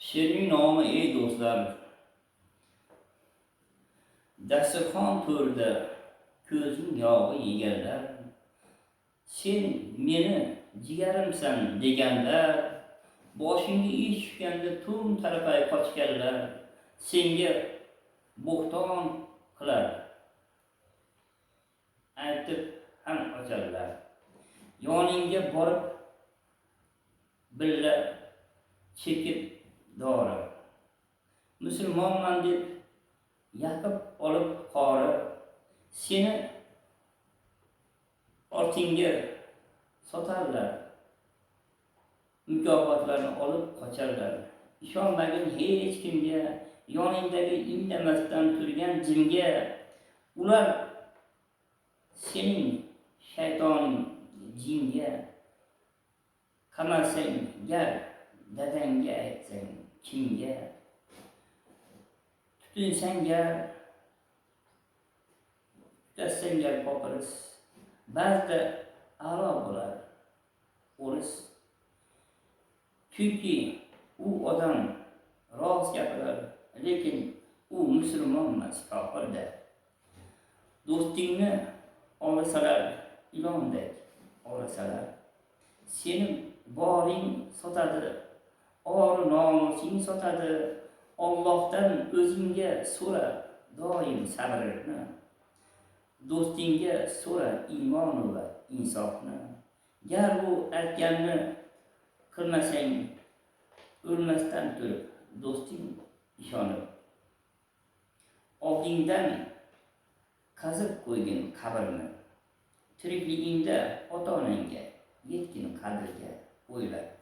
She'rning nomi ey do'stlar, dasturxon to'rida ko'zning yog'i yeganlar, sen meni jigarimsan deganlar, boshingga ish tushganda tum tarafay qochganlar, senga bo'xton qilar, aytib ham ocharlar. Yoningga borib billa chekib dori, musulmonman deb yaqib olib qori, seni ortingga sotarlar, mukofotlarni olib qocharlar. Ishonmagin hech kimga, yoningdagi indamasdan turgan jinga, ular sening shaytoning jinga. Qamalsang gar dadangga aytsang kimga, tutinsang gar tutassang gar popiris, ba'zida a'lo bo'lar o'ris. Chunki u odam rost gapirar, lekin u musulmon emas, kofirda. Do'stingni olasalar, ilondek olasalar, seni boring sotadi, or nomusing sotadi. Allohdan o'zingga so'ra doim sabrni, do'stingga so'ra iymon va insofni. Gar u aytganni qilmasang, o'lmasdan turib do'sting ishonib, oldingdan qazib qo'ygin qabrni, tirikligingda ota-onangga yetgin qadriga o'ylab.